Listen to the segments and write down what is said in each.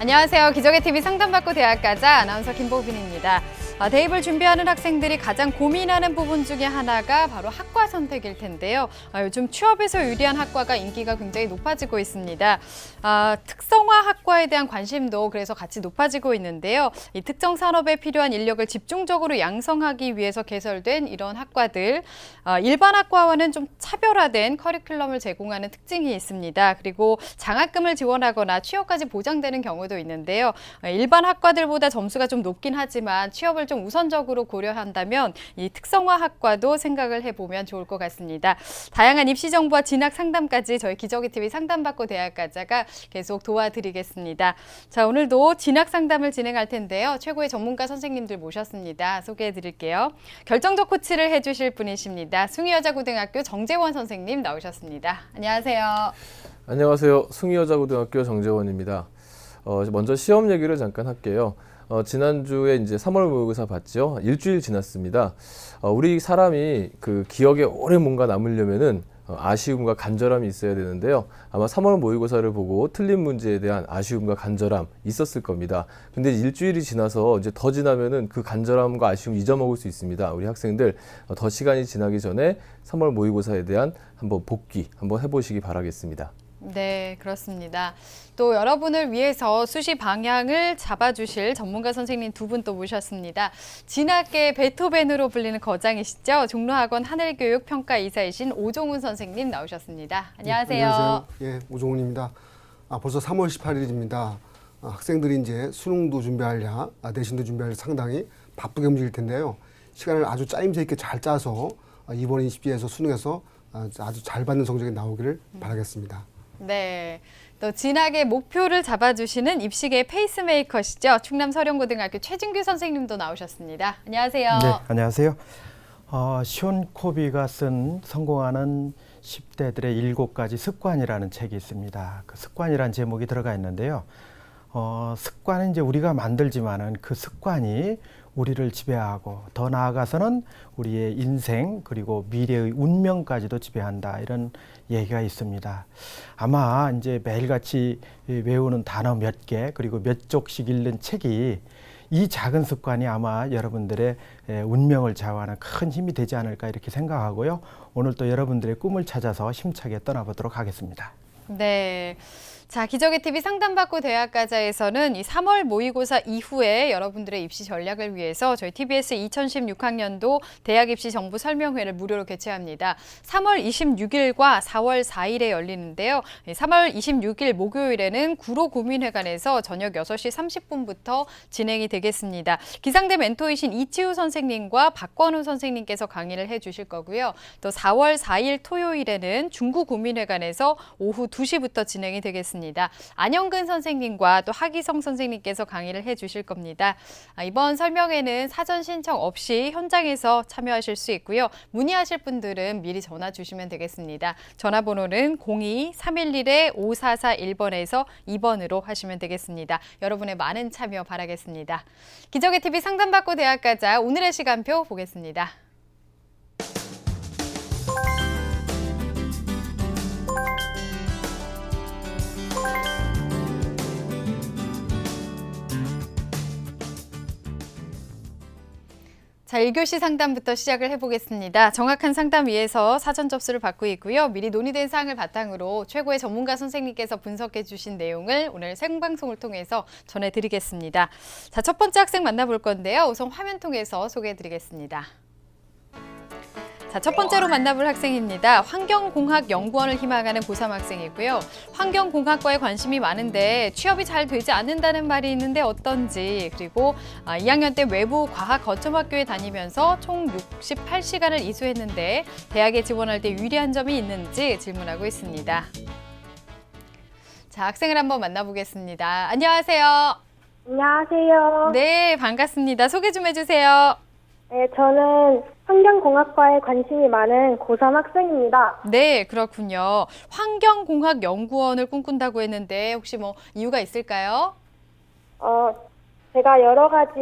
안녕하세요. 기적의 TV 상담받고 대학 가자 아나운서 김보빈입니다. 대입을 준비하는 학생들이 가장 고민하는 부분 중에 하나가 바로 학과 선택일 텐데요. 요즘 취업에서 유리한 학과가 인기가 굉장히 높아지고 있습니다. 특성화 학과에 대한 관심도 그래서 같이 높아지고 있는데요. 이 특정 산업에 필요한 인력을 집중적으로 양성하기 위해서 개설된 이런 학과들, 일반 학과와는 좀 차별화된 커리큘럼을 제공하는 특징이 있습니다. 그리고 장학금을 지원하거나 취업까지 보장되는 경우도 있는데요. 일반 학과들보다 점수가 좀 높긴 하지만 취업을 좀 우선적으로 고려한다면 이 특성화 학과도 생각을 해보면 좋을 것 같습니다. 다양한 입시 정보와 진학 상담까지 저희 기적의 TV 상담받고 대학 가자가 계속 도와드리겠습니다. 자, 오늘도 진학 상담을 진행할 텐데요. 최고의 전문가 선생님들 모셨습니다. 소개해드릴게요. 결정적 코치를 해주실 분이십니다. 숭의여자고등학교 정재원 선생님 나오셨습니다. 안녕하세요. 안녕하세요. 숭의여자고등학교 정재원입니다. 먼저 시험 얘기를 잠깐 할게요. 지난주에 이제 3월 모의고사 봤죠. 일주일 지났습니다. 우리 사람이 그 기억에 오래 뭔가 남으려면은 아쉬움과 간절함이 있어야 되는데요. 아마 3월 모의고사를 보고 틀린 문제에 대한 아쉬움과 간절함 있었을 겁니다. 근데 일주일이 지나서 이제 더 지나면은 그 간절함과 아쉬움 잊어먹을 수 있습니다. 우리 학생들 더 시간이 지나기 전에 3월 모의고사에 대한 한번 복귀 한번 해보시기 바라겠습니다. 네, 그렇습니다. 또 여러분을 위해서 수시 방향을 잡아주실 전문가 선생님 두 분 또 모셨습니다. 진학계 베토벤으로 불리는 거장이시죠. 종로학원 하늘교육평가이사이신 오종훈 선생님 나오셨습니다. 안녕하세요. 네, 안녕하세요. 예, 오종훈입니다. 벌써 3월 18일입니다. 학생들이 이제 수능도 준비하랴, 내신도 준비하랴 상당히 바쁘게 움직일 텐데요. 시간을 아주 짜임새 있게 잘 짜서 이번 입시에서 수능에서 아주 잘 받는 성적이 나오기를 바라겠습니다. 네, 또 진학의 목표를 잡아주시는 입시계의 페이스메이커시죠. 충남 서령고등학교 최진규 선생님도 나오셨습니다. 안녕하세요. 네, 안녕하세요. 시온 코비가 쓴 성공하는 10대들의 7가지 습관이라는 책이 있습니다. 그 습관이라는 제목이 들어가 있는데요. 습관은 이제 우리가 만들지만은 그 습관이 우리를 지배하고 더 나아가서는 우리의 인생 그리고 미래의 운명까지도 지배한다 이런 얘기가 있습니다. 아마 이제 매일같이 외우는 단어 몇 개 그리고 몇 쪽씩 읽는 책이 이 작은 습관이 아마 여러분들의 운명을 좌우하는 큰 힘이 되지 않을까 이렇게 생각하고요. 오늘 또 여러분들의 꿈을 찾아서 힘차게 떠나보도록 하겠습니다. 네. 자, 기적의 TV 상담받고 대학 가자에서는 이 3월 모의고사 이후에 여러분들의 입시 전략을 위해서 저희 TBS 2016학년도 대학 입시 정보 설명회를 무료로 개최합니다. 3월 26일과 4월 4일에 열리는데요. 3월 26일 목요일에는 구로 구민회관에서 저녁 6시 30분부터 진행이 되겠습니다. 기상대 멘토이신 이치우 선생님과 박권우 선생님께서 강의를 해주실 거고요. 또 4월 4일 토요일에는 중구 구민회관에서 오후 2시부터 진행이 되겠습니다. 안영근 선생님과 또 하기성 선생님께서 강의를 해주실 겁니다. 이번 설명회는 사전 신청 없이 현장에서 참여하실 수 있고요. 문의하실 분들은 미리 전화 주시면 되겠습니다. 전화번호는 02-311-5441번에서 2번으로 하시면 되겠습니다. 여러분의 많은 참여 바라겠습니다. 기적의 TV 상담받고 대학 가자 오늘의 시간표 보겠습니다. 자, 1교시 상담부터 시작을 해보겠습니다. 정확한 상담 위해서 사전 접수를 받고 있고요. 미리 논의된 사항을 바탕으로 최고의 전문가 선생님께서 분석해 주신 내용을 오늘 생방송을 통해서 전해드리겠습니다. 자, 첫 번째 학생 만나볼 건데요. 우선 화면 통해서 소개해드리겠습니다. 자, 첫 번째로 만나볼 학생입니다. 환경공학연구원을 희망하는 고3 학생이고요. 환경공학과에 관심이 많은데 취업이 잘 되지 않는다는 말이 있는데 어떤지, 그리고 2학년 때 외부 과학 거점학교에 다니면서 총 68시간을 이수했는데 대학에 지원할 때 유리한 점이 있는지 질문하고 있습니다. 자, 학생을 한번 만나보겠습니다. 안녕하세요. 안녕하세요. 네, 반갑습니다. 소개 좀 해주세요. 네, 저는 환경공학과에 관심이 많은 고3 학생입니다. 네, 그렇군요. 환경공학연구원을 꿈꾼다고 했는데 혹시 뭐 이유가 있을까요? 제가 여러 가지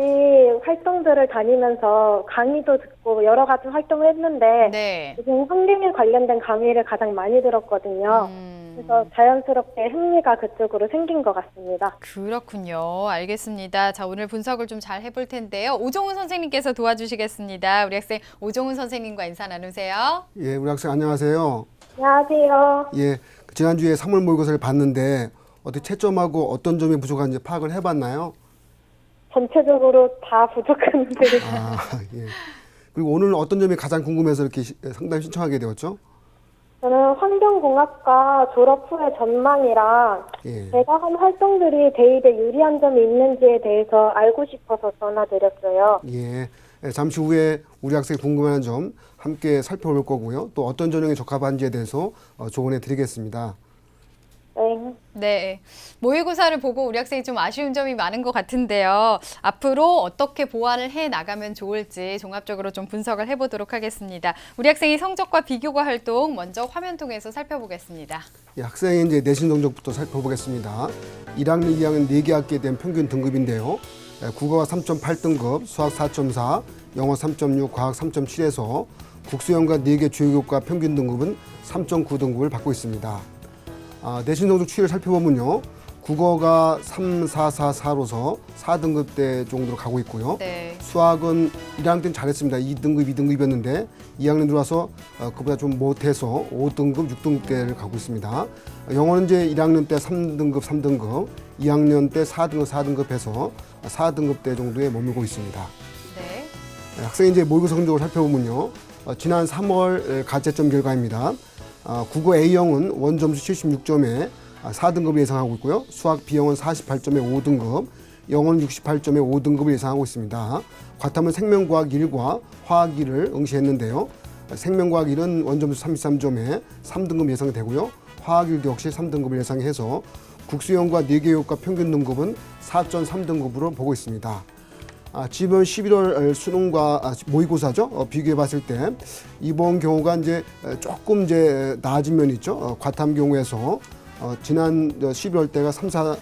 활동들을 다니면서 강의도 듣고 여러 가지 활동을 했는데 네. 요즘 환경에 관련된 강의를 가장 많이 들었거든요. 그래서 자연스럽게 흥미가 그쪽으로 생긴 것 같습니다. 그렇군요. 알겠습니다. 자, 오늘 분석을 좀 잘 해볼 텐데요. 오종훈 선생님께서 도와주시겠습니다. 우리 학생 오종훈 선생님과 인사 나누세요. 예, 우리 학생 안녕하세요. 안녕하세요. 예, 지난주에 3월 모의고사를 봤는데 어떻게 채점하고 어떤 점이 부족한지 파악을 해봤나요? 전체적으로 다 부족한데 아, 예. 그리고 오늘 어떤 점이 가장 궁금해서 이렇게 상담 신청하게 되었죠? 저는 환경공학과 졸업 후의 전망이랑 예. 제가 한 활동들이 대입에 유리한 점이 있는지에 대해서 알고 싶어서 전화드렸어요. 예. 예, 잠시 후에 우리 학생이 궁금한 점 함께 살펴볼 거고요. 또 어떤 전형에 적합한지에 대해서 조언해 드리겠습니다. 네. 네. 모의고사를 보고 우리 학생이 좀 아쉬운 점이 많은 것 같은데요. 앞으로 어떻게 보완을 해 나가면 좋을지 종합적으로 좀 분석을 해보도록 하겠습니다. 우리 학생이 성적과 비교과 활동 먼저 화면 통해서 살펴보겠습니다. 예, 학생의 이제 내신 성적부터 살펴보겠습니다. 1학년, 2학년 4개 학기에 대한 평균 등급인데요. 예, 국어가 3.8등급, 수학 4.4, 영어 3.6, 과학 3.7에서 국수연과 4개 주요 교과 평균 등급은 3.9등급을 받고 있습니다. 내신 성적 추이를 살펴보면요. 국어가 3, 4, 4, 4로서 4등급대 정도로 가고 있고요. 네. 수학은 1학년 때는 잘했습니다. 2등급, 2등급이었는데 2학년 들어와서 그보다 좀 못해서 5등급, 6등급대를 가고 있습니다. 영어는 이제 1학년 때 3등급, 3등급, 2학년 때 4등급, 4등급 해서 4등급대 정도에 머물고 있습니다. 네. 학생이 이제 모의고사 성적을 살펴보면요. 지난 3월 가채점 결과입니다. 국어 A형은 원점수 76점에 4등급을 예상하고 있고요. 수학 B형은 48점에 5등급, 영어는 68점에 5등급을 예상하고 있습니다. 과탐은 생명과학 1과 화학 1을 응시했는데요. 생명과학 1은 원점수 33점에 3등급 예상되고요. 화학 1도 역시 3등급을 예상해서 국수형과 4개 교과 평균 등급은 4.3등급으로 보고 있습니다. 지금 11월 수능과 모의고사죠. 비교해 봤을 때 이번 경우가 이제 조금 이제 나아진 면이 있죠. 과탐 경우에서 지난 11월 때가 3등급,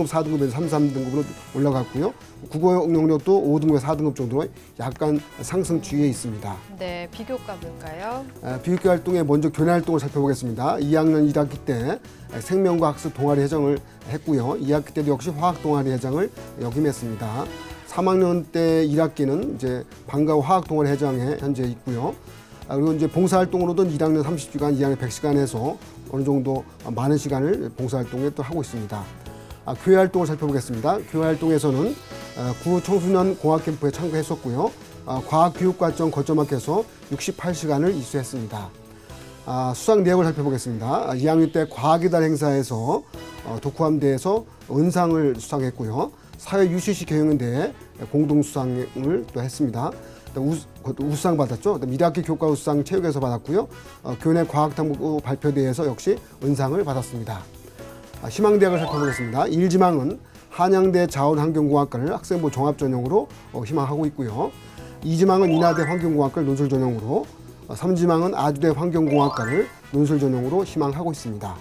4등급에서 3등급으로 올라갔고요. 국어 영역도 5등급, 4등급 정도로 약간 상승 추이에 있습니다. 네, 비교과 볼까요? 비교과 활동에 먼저 교내 활동을 살펴보겠습니다. 2학년 1학기 때 생명과 학습 동아리 회장을 했고요. 2학기 때도 역시 화학 동아리 회장을 역임했습니다. 3학년 때 1학기는 이제 방과 화학 동아리 회장에 현재 있고요. 그리고 이제 봉사활동으로도 1학년 30시간, 2학년 100시간 해서 어느 정도 많은 시간을 봉사활동에 또 하고 있습니다. 교회 활동을 살펴보겠습니다. 교회 활동에서는 구 청소년 공학 캠프에 참가했었고요. 과학교육과정 거점학교에서 68시간을 이수했습니다. 수상 내역을 살펴보겠습니다. 2학년 때 과학의 달 행사에서 독후함대에서 은상을 수상했고요. 사회 UCC 경영대회 공동 수상을 또 했습니다. 우수상 받았죠. 1학기 교과 우수상 체육에서 받았고요. 교내 과학탐구 발표대회에서 역시 은상을 받았습니다. 희망대학을 살펴보겠습니다. 1지망은 한양대 자원환경공학과를 학생부 종합전형으로 희망하고 있고요. 2지망은 인하대 환경공학과를 논술전형으로, 3지망은 아주대 환경공학과를 논술전형으로 희망하고 있습니다.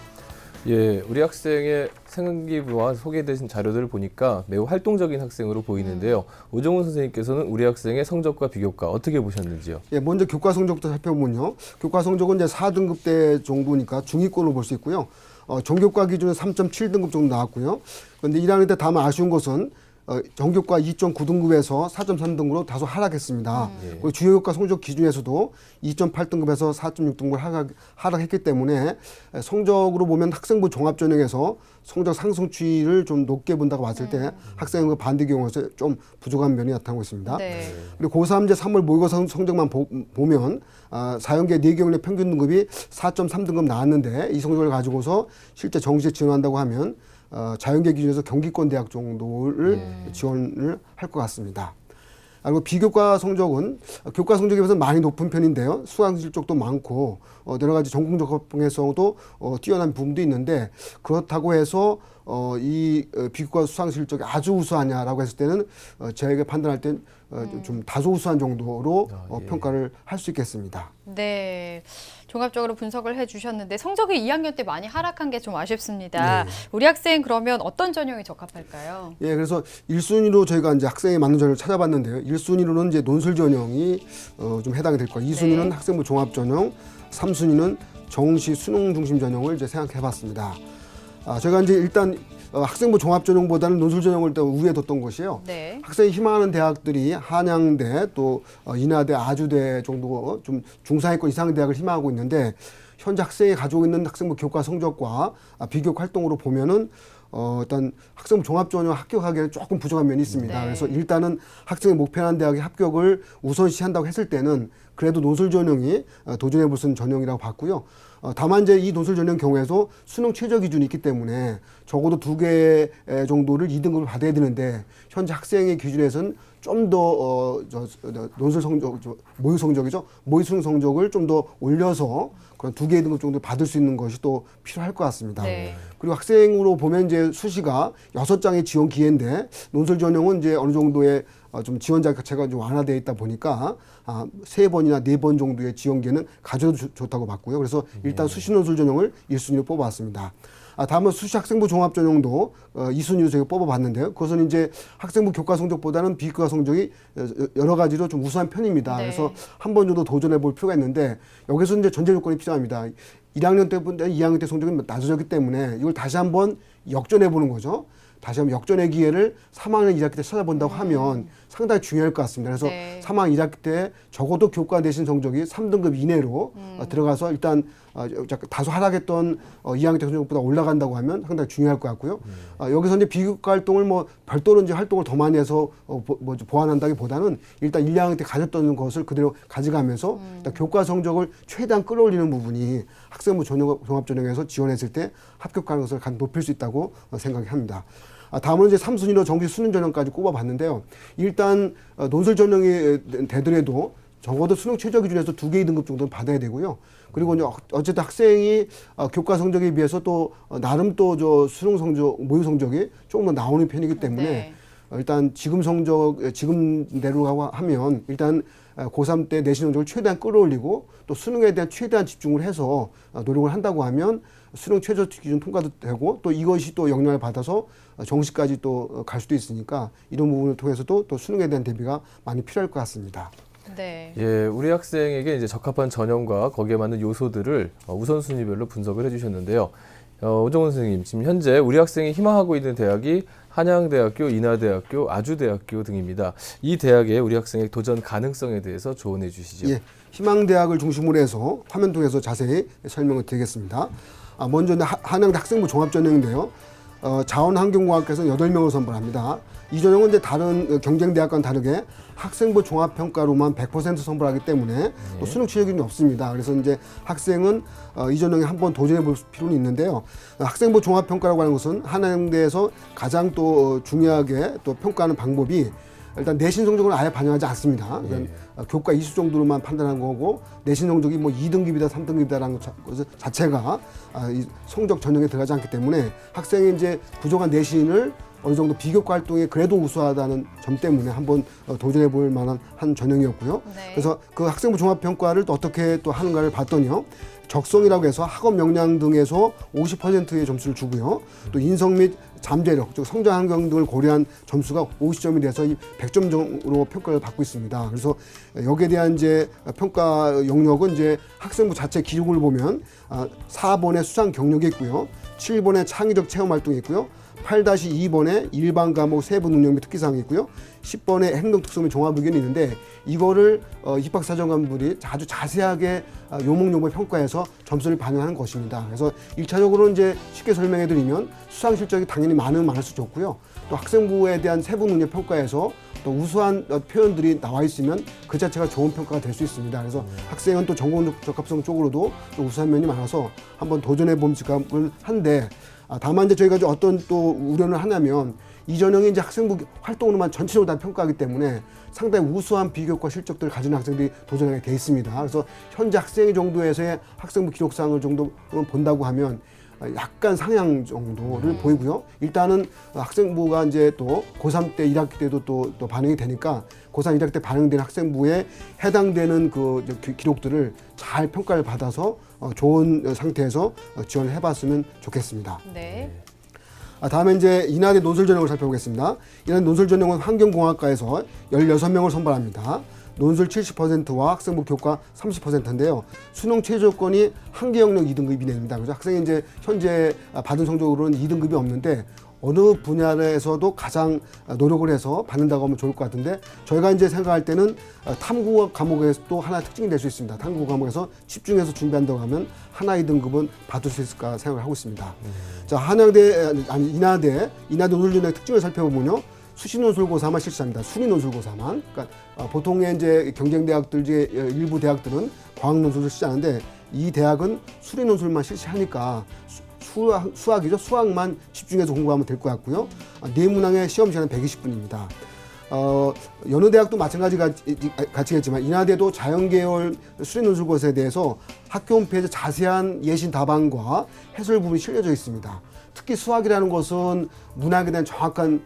예, 우리 학생의 생기부와 소개되신 자료들을 보니까 매우 활동적인 학생으로 보이는데요. 오종훈 선생님께서는 우리 학생의 성적과 비교과 어떻게 보셨는지요? 예, 먼저 교과 성적부터 살펴보면요. 교과 성적은 이제 4등급대 정도니까 중위권으로 볼 수 있고요. 전교과 기준은 3.7등급 정도 나왔고요. 그런데 1학년 때 다만 아쉬운 것은 전교과 2.9등급에서 4.3등급으로 다소 하락했습니다. 그리고 주요교과 성적 기준에서도 2.8등급에서 4.6등급을 하락했기 때문에 성적으로 보면 학생부 종합전형에서 성적 상승 추이를 좀 높게 본다고 봤을 때 학생의 반대 경우에서 좀 부족한 면이 나타나고 있습니다. 네. 그리고 고3 이제 3월 모의고사 성적만 보면 4연계 4경의 평균 등급이 4.3등급 나왔는데 이 성적을 가지고서 실제 정시에 지원한다고 하면 자연계 기준에서 경기권 대학 정도를 지원을 할 것 같습니다. 그리고 비교과 성적은 교과 성적에 비해서 많이 높은 편인데요. 수학 실적도 많고 여러 가지 전공적 활동에서도 뛰어난 부분도 있는데 그렇다고 해서 이 비교과 수학 실적이 아주 우수하냐라고 했을 때는 저에게 판단할 땐 좀 다소 우수한 정도로 평가를 할 수 있겠습니다. 네. 종합적으로 분석을 해주셨는데 성적이 2학년 때 많이 하락한 게 좀 아쉽습니다. 네. 우리 학생 그러면 어떤 전형이 적합할까요? 예, 그래서 1순위로 저희가 이제 학생에 맞는 전형을 찾아봤는데요. 1순위로는 이제 논술 전형이 좀 해당이 될 거예요. 2순위는 네. 학생부 종합 전형, 3순위는 정시 수능 중심 전형을 이제 생각해봤습니다. 제가 이제 일단 학생부 종합 전형보다는 논술 전형을 더 우위에 뒀던 것이요. 네. 학생이 희망하는 대학들이 한양대, 또 인하대, 아주대 정도 좀 중상위권 이상 대학을 희망하고 있는데 현재 학생이 가지고 있는 학생부 교과 성적과 비교육 활동으로 보면은 일단 학생부 종합 전형 합격하기에는 조금 부족한 면이 있습니다. 네. 그래서 일단은 학생이 목표하는 대학의 합격을 우선시한다고 했을 때는 그래도 논술 전형이 도전해 볼 수 있는 전형이라고 봤고요. 다만 이제 이 논술 전형 경우에도 수능 최저 기준이 있기 때문에 적어도 2개 정도를 2등급을 받아야 되는데 현재 학생의 기준에서는 좀 더 논술 성적, 모의 성적이죠. 모의 수능 성적을 좀 더 올려서 그런 2개 등급 정도 받을 수 있는 것이 또 필요할 것 같습니다. 네. 그리고 학생으로 보면 이제 수시가 6장의 지원 기회인데 논술 전형은 이제 어느 정도의 좀 지원 자체가 좀 완화되어 있다 보니까 3번이나 4번 정도의 지원 기회는 가져도 좋다고 봤고요. 그래서 일단 수시 논술 전형을 1순위로 뽑아왔습니다. 다음은 수시 학생부 종합 전형도 2순위로 저희가 뽑아봤는데요. 그것은 이제 학생부 교과 성적보다는 비교과 성적이 여러 가지로 좀 우수한 편입니다. 네. 그래서 한 번 정도 도전해 볼 필요가 있는데 여기서 이제 전제 조건이 필요합니다. 1학년 때보다 2학년 때 성적이 낮아졌기 때문에 이걸 다시 한번 역전해 보는 거죠. 다시 한번 역전의 기회를 3학년 1학기 때 찾아본다고 하면 상당히 중요할 것 같습니다. 그래서 네. 3학년 1학기 때 적어도 교과 내신 성적이 3등급 이내로 들어가서 일단 다소 하락했던 2학년 때 성적보다 올라간다고 하면 상당히 중요할 것 같고요. 여기서 이제 비교과 활동을 뭐 별도로 이제 활동을 더 많이 해서 보완한다기보다는 일단 1, 2학년 때 가졌던 것을 그대로 가져가면서 일단 교과 성적을 최대한 끌어올리는 부분이 학생부 종합 전형에서 지원했을 때 합격 가능성을 높일 수 있다고 생각이 합니다. 다음은 이제 3순위로 정시 수능 전형까지 꼽아봤는데요. 일단 논술 전형이 되더라도 적어도 수능 최저 기준에서 2개 2등급 정도는 받아야 되고요. 그리고 이제 어쨌든 학생이 교과 성적에 비해서 또 나름 또 저 수능 성적, 모의 성적이 조금 더 나오는 편이기 때문에 네. 일단 지금대로 하면 일단 고3 때 내신 성적을 최대한 끌어올리고 또 수능에 대한 최대한 집중을 해서 노력을 한다고 하면 수능 최저 기준 통과도 되고 또 이것이 또 영향을 받아서 정시까지 또 갈 수도 있으니까 이런 부분을 통해서도 또 수능에 대한 대비가 많이 필요할 것 같습니다. 네. 예, 우리 학생에게 이제 적합한 전형과 거기에 맞는 요소들을 우선순위별로 분석을 해주셨는데요. 오정훈 선생님, 지금 현재 우리 학생이 희망하고 있는 대학이 한양대학교, 인하대학교, 아주대학교 등입니다. 이 대학의 우리 학생의 도전 가능성에 대해서 조언해 주시죠. 예, 희망대학을 중심으로 해서 화면 통해서 자세히 설명을 드리겠습니다. 먼저 한양대 학생부 종합전형인데요. 자원환경공학과에서는 8명을 선발합니다. 이 전형은 이제 다른 경쟁대학과는 다르게 학생부 종합평가로만 100% 선발하기 때문에 또 수능 취재 기준이 없습니다. 그래서 이제 학생은 이 전형에 한번 도전해 볼 필요는 있는데요. 학생부 종합평가라고 하는 것은 한양대에서 가장 또 중요하게 또 평가하는 방법이 일단 내신 성적을 아예 반영하지 않습니다. 그러니까 교과 이수 정도로만 판단하는 거고 내신 성적이 뭐 2등급이다, 3등급이다라는 것 자체가 이 성적 전형에 들어가지 않기 때문에 학생이 이제 부족한 내신을 어느 정도 비교과 활동에 그래도 우수하다는 점 때문에 한번 도전해 볼 만한 한 전형이었고요. 네. 그래서 그 학생부 종합평가를 또 어떻게 또 하는가를 봤더니요. 적성이라고 해서 학업 역량 등에서 50%의 점수를 주고요. 또 인성 및 잠재력, 즉 성장 환경 등을 고려한 점수가 50점이 돼서 100점으로 평가를 받고 있습니다. 그래서 여기에 대한 이제 평가 영역은 이제 학생부 자체 기록을 보면 4번의 수상 경력이 있고요. 7번의 창의적 체험 활동이 있고요. 8-2번에 일반 과목 세부 능력 및 특기사항이 있고요. 10번에 행동 특성 및 종합 의견이 있는데 이거를 입학사정관분들이 아주 자세하게 요목요목 평가해서 점수를 반영하는 것입니다. 그래서 1차적으로 이제 쉽게 설명해 드리면 수상 실적이 당연히 많을수록 좋고요. 또 학생부에 대한 세부 능력 평가에서 또 우수한 표현들이 나와 있으면 그 자체가 좋은 평가가 될 수 있습니다. 그래서 학생은 또 전공 적합성 쪽으로도 또 우수한 면이 많아서 한번 도전해 봄직함을 한데 다만 이제 저희가 어떤 또 우려를 하냐면 이 전형이 이제 학생부 활동으로만 전체적으로 다 평가하기 때문에 상당히 우수한 비교과 실적들을 가진 학생들이 도전하게 돼 있습니다. 그래서 현재 학생의 정도에서의 학생부 기록상을 정도 본다고 하면 약간 상향 정도를 보이고요. 일단은 학생부가 이제 또 고3 때 1학기 때도 또 반영이 되니까 고3 1학기 때 반영된 학생부에 해당되는 그 기록들을 잘 평가를 받아서 좋은 상태에서 지원을 해봤으면 좋겠습니다. 네. 다음에 이제 인하대 논술 전형을 살펴보겠습니다. 인하대 논술 전형은 환경공학과에서 16명을 선발합니다. 논술 70%와 학생부 교과 30%인데요. 수능 최저 조건이 한계 영역 2등급이 됩니다. 그래서 학생이 이제 현재 받은 성적으로는 2등급이 없는데 어느 분야에서도 가장 노력을 해서 받는다고 하면 좋을 것 같은데 저희가 이제 생각할 때는 탐구 과목에서 또 하나 특징이 될 수 있습니다. 탐구 과목에서 집중해서 준비한다고 하면 하나 2등급은 받을 수 있을까 생각을 하고 있습니다. 자, 인하대 논술 전형의 특징을 살펴보면요. 수시 논술고사만 실시합니다. 순위 논술고사만. 그러니까 보통의 이제 경쟁 대학들 중에 일부 대학들은 과학 논술을 실시하는데 이 대학은 수리 논술만 실시하니까 수학이죠. 수학만 집중해서 공부하면 될 것 같고요. 내문항의 시험 시간은 120분입니다. 여느 대학도 같이겠지만 인하대도 자연계열 수리논술고사에 대해서 학교 홈페이지에 자세한 예신 답안과 해설 부분이 실려져 있습니다. 특히 수학이라는 것은 문학에 대한 정확한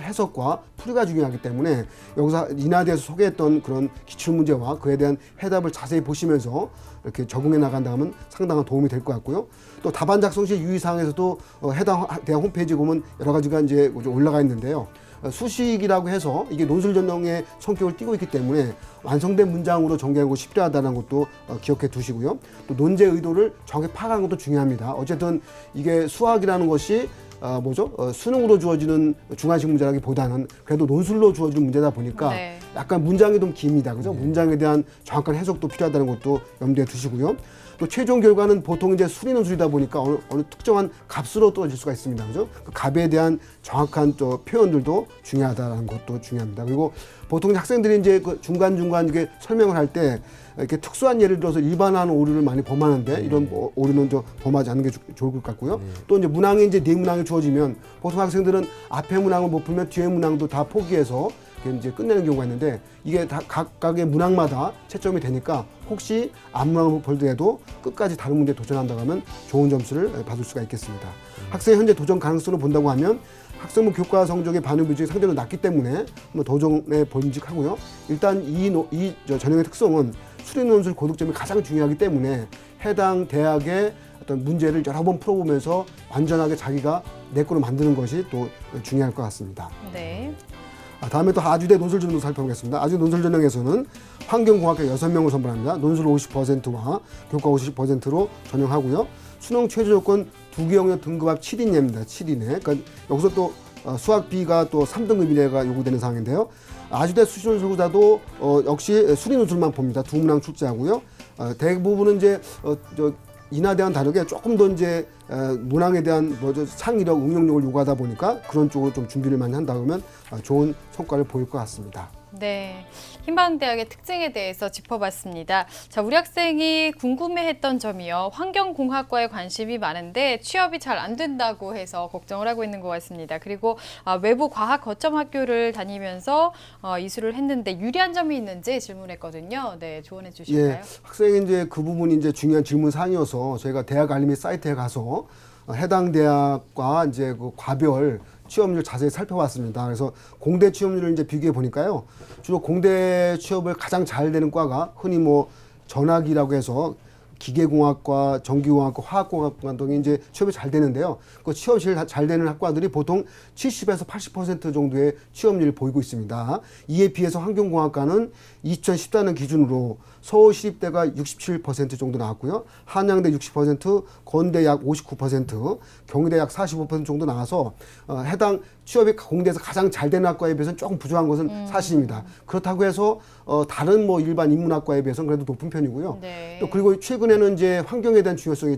해석과 풀이가 중요하기 때문에 여기서 인하대에서 소개했던 그런 기출문제와 그에 대한 해답을 자세히 보시면서 이렇게 적응해 나간다면 상당한 도움이 될 것 같고요. 또 답안 작성 시 유의사항에서도 해당 대학 홈페이지에 보면 여러 가지가 이제 올라가 있는데요. 수식이라고 해서 이게 논술 전형의 성격을 띠고 있기 때문에 완성된 문장으로 전개하는 것이 필요하다는 것도 기억해 두시고요. 또 논제 의도를 정확히 파악하는 것도 중요합니다. 어쨌든 이게 수학이라는 것이 수능으로 주어지는 중간식 문제라기보다는 그래도 논술로 주어지는 문제다 보니까 네. 약간 문장이 좀 깁니다. 그죠? 문장에 대한 정확한 해석도 필요하다는 것도 염두에 두시고요. 또 최종 결과는 보통 이제 수리 논술이다 보니까 어느 특정한 값으로 떨어질 수가 있습니다. 그죠? 그 값에 대한 정확한 또 표현들도 중요하다는 것도 중요합니다. 그리고 보통 학생들이 이제 그 중간중간 이게 설명을 할 때 이렇게 특수한 예를 들어서 일반화한 오류를 많이 범하는데 이런 오류는 좀 범하지 않는 게 좋을 것 같고요. 또 이제 문항이 이제 네 문항이 주어지면 보통 학생들은 앞에 문항을 못 풀면 뒤에 문항도 다 포기해서 이제 끝내는 경우가 있는데 이게 다 각각의 문항마다 채점이 되니까 혹시 앞문항을 볼더라도 끝까지 다른 문제에 도전한다고 하면 좋은 점수를 받을 수가 있겠습니다. 학생이 현재 도전 가능성을 본다고 하면 학생부 교과 성적의 반영 비중이 상대적으로 낮기 때문에 도전에 본직하고요. 일단 이 전형의 특성은 수리 논술 고득점이 가장 중요하기 때문에 해당 대학의 어떤 문제를 여러 번 풀어보면서 완전하게 자기가 내 거로 만드는 것이 또 중요할 것 같습니다. 네. 다음에 또 아주대 논술 전형 살펴보겠습니다. 아주대 논술 전형에서는 환경공학과 6명을 선발합니다. 논술 50%와 교과 50%로 전형하고요. 수능 최저 조건 2개 영역 등급합 7이내입니다. 7이내. 그러니까 여기서 또 수학 B가 또 3등급 이내가 요구되는 상황인데요. 아주대 수시 논술고사도 역시 수리 논술만 봅니다. 2문항 출제하고요. 대부분은 이제 인하대와는 다르게 조금 더 이제 문항에 대한 창의력, 응용력을 요구하다 보니까 그런 쪽으로 좀 준비를 많이 한다 그러면 좋은 성과를 보일 것 같습니다. 네, 희망대학의 특징에 대해서 짚어봤습니다. 자, 우리 학생이 궁금해했던 점이요. 환경공학과에 관심이 많은데 취업이 잘 안 된다고 해서 걱정을 하고 있는 것 같습니다. 그리고 외부 과학 거점 학교를 다니면서 이수를 했는데 유리한 점이 있는지 질문했거든요. 네, 조언해 주실까요? 예, 학생이 이제 그 부분이 이제 중요한 질문 사항이어서 저희가 대학 알림이 사이트에 가서 해당 대학과 이제 그 과별 취업률 자세히 살펴봤습니다. 그래서 공대 취업률을 이제 비교해 보니까요. 주로 공대 취업을 가장 잘 되는 과가 흔히 전학이라고 해서 기계공학과, 전기공학과, 화학공학과 등이 이제 취업이 잘 되는데요. 그 취업이 잘 되는 학과들이 보통 70에서 80% 정도의 취업률을 보이고 있습니다. 이에 비해서 환경공학과는 2014년 기준으로 서울시립대가 67% 정도 나왔고요. 한양대 60%, 건대 약 59%, 경희대 약 45% 정도 나와서 해당 취업이 공대에서 가장 잘 되는 학과에 비해서는 조금 부족한 것은 사실입니다. 그렇다고 해서 다른 일반 인문학과에 비해서는 그래도 높은 편이고요. 네. 또 그리고 최근에는 이제 환경에 대한 중요성이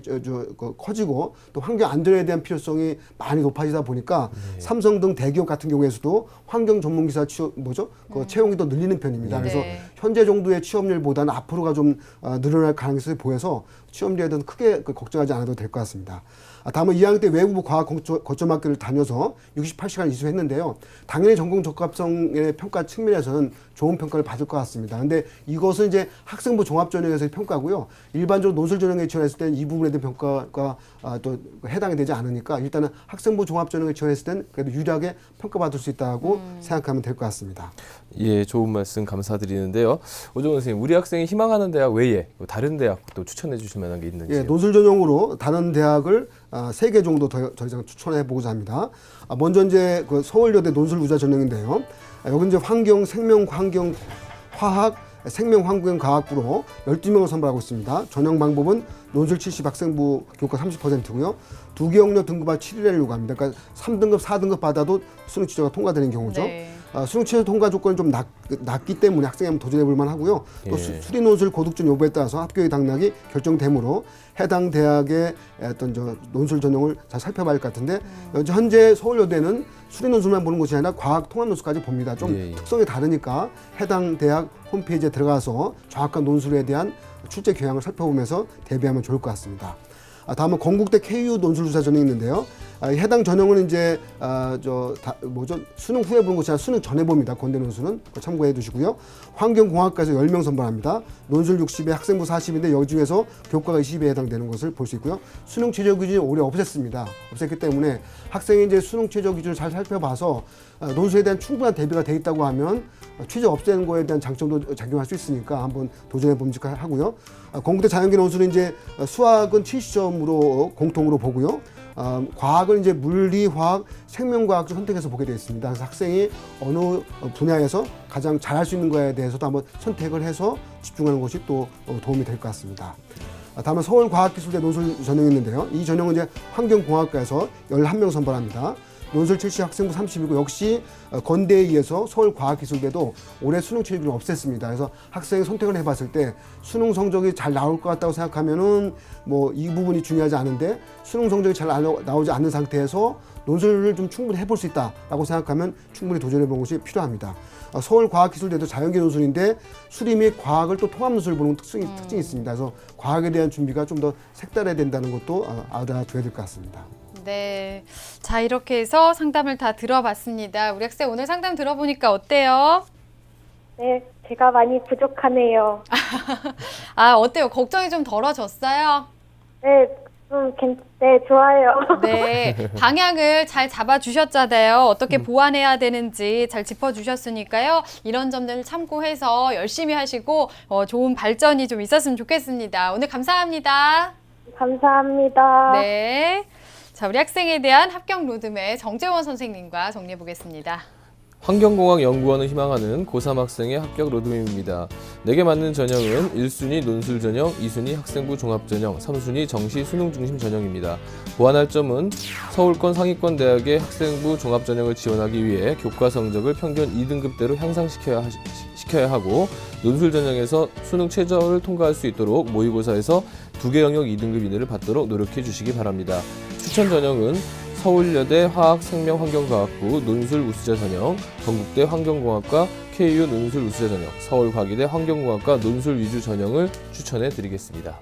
커지고 또 환경 안전에 대한 필요성이 많이 높아지다 보니까 삼성 등 대기업 같은 경우에서도 환경 전문 기사 그 채용이 더 늘리는 편입니다. 그래서 네. 현재 정도의 취업률보다는 앞으로가 좀 늘어날 가능성이 보여서 취업률에 대해서 크게 걱정하지 않아도 될 것 같습니다. 다음은 2학년 때 외부 과학 거점 학교를 다녀서 68시간 이수했는데요. 당연히 전공 적합성의 평가 측면에서는 좋은 평가를 받을 것 같습니다. 근데 이것은 이제 학생부 종합 전형에서의 평가고요. 일반적으로 논술 전형에 지원했을 때는 이 부분에 대한 평가가 또 해당이 되지 않으니까 일단은 학생부 종합 전형에 지원했을 때는 그래도 유리하게 평가받을 수 있다고 생각하면 될 것 같습니다. 예, 좋은 말씀 감사드리는데요. 오종원 선생님, 우리 학생이 희망하는 대학 외에 다른 대학도 추천해 주실 만한 게 있는지요? 예, 논술 전형으로 다른 대학을 3개 정도 더 이상 추천해 보고자 합니다. 먼저 이제 그 서울여대 논술 부자 전형인데요. 여기 이제 환경, 생명, 환경, 화학, 생명환경과학부로 12명을 선발하고 있습니다. 전형 방법은 논술 70 학생부 교과 30%고요. 두 개 영역 등급화 7일에 요구합니다. 그러니까 3등급, 4등급 받아도 수능 취재가 통과되는 경우죠. 네. 수능 취재 통과 조건이 좀 낮기 때문에 학생이 한번 도전해 볼 만하고요. 또 예. 수리 논술 고득점 여부에 따라서 합격의 당락이 결정되므로 해당 대학의 어떤 논술 전형을 잘 살펴봐야 할 것 같은데 현재 서울여대는 수리 논술만 보는 것이 아니라 과학 통합 논술까지 봅니다. 좀 예, 예. 특성이 다르니까 해당 대학 홈페이지에 들어가서 정확한 논술에 대한 출제 교양을 살펴보면서 대비하면 좋을 것 같습니다. 다음은 건국대 KU 논술조사 전형이 있는데요. 해당 전형은 이제 수능 후에 보는 것이 아니라 수능 전에 봅니다. 건대 논술은 그거 참고해 두시고요. 환경공학과에서 10명 선발합니다. 논술 60에 학생부 40인데 여기 중에서 교과가 20에 해당되는 것을 볼 수 있고요. 수능 최저 기준이 올해 없앴습니다. 없앴기 때문에 학생이 이제 수능 최저 기준을 잘 살펴봐서 논술에 대한 충분한 대비가 돼 있다고 하면 취재 없애는 거에 대한 장점도 작용할 수 있으니까 한번 도전해 봄직하고요. 건국대 자연계 논술은 이제 수학은 70점으로 공통으로 보고요. 과학은 이제 물리, 화학, 생명과학 중 선택해서 보게 되어 있습니다. 그래서 학생이 어느 분야에서 가장 잘할 수 있는 거에 대해서도 한번 선택을 해서 집중하는 것이 또 도움이 될 것 같습니다. 다음은 서울과학기술대 논술 전형이 있는데요. 이 전형은 이제 환경공학과에서 11명 선발합니다. 논술 70 학생부 30이고 역시 건대에 의해서 서울과학기술대도 올해 수능 취업을 없앴습니다. 그래서 학생이 선택을 해봤을 때 수능 성적이 잘 나올 것 같다고 생각하면은 뭐 이 부분이 중요하지 않은데 수능 성적이 잘 나오지 않는 상태에서 논술을 좀 충분히 해볼 수 있다라고 생각하면 충분히 도전해보는 것이 필요합니다. 서울과학기술대도 자연계 논술인데 수리 및 과학을 또 통합 논술을 보는 특징이 있습니다. 그래서 과학에 대한 준비가 좀 더 색달해야 된다는 것도 알아둬야 될 것 같습니다. 네. 자, 이렇게 해서 상담을 다 들어봤습니다. 우리 학생 오늘 상담 들어보니까 어때요? 네, 제가 많이 부족하네요. 어때요? 걱정이 좀 덜어졌어요? 네, 네, 좋아요. 네. 방향을 잘 잡아주셨잖아요. 어떻게 보완해야 되는지 잘 짚어주셨으니까요. 이런 점들을 참고해서 열심히 하시고 좋은 발전이 좀 있었으면 좋겠습니다. 오늘 감사합니다. 감사합니다. 네. 자, 우리 학생에 대한 합격 로드맵 정재원 선생님과 정리해 보겠습니다. 환경공학연구원을 희망하는 고3 학생의 합격 로드맵입니다. 내게 맞는 전형은 1순위 논술 전형, 2순위 학생부 종합 전형, 3순위 정시 수능 중심 전형입니다. 보완할 점은 서울권 상위권 대학의 학생부 종합 전형을 지원하기 위해 교과 성적을 평균 2등급대로 향상시켜야 하고 논술 전형에서 수능 최저를 통과할 수 있도록 모의고사에서 2개 영역 2등급 이내를 받도록 노력해 주시기 바랍니다. 추천 전형은 서울여대 화학생명환경과학부 논술 우수자 전형, 건국대 환경공학과 KU 논술 우수자 전형, 서울과기대 환경공학과 논술 위주 전형을 추천해 드리겠습니다.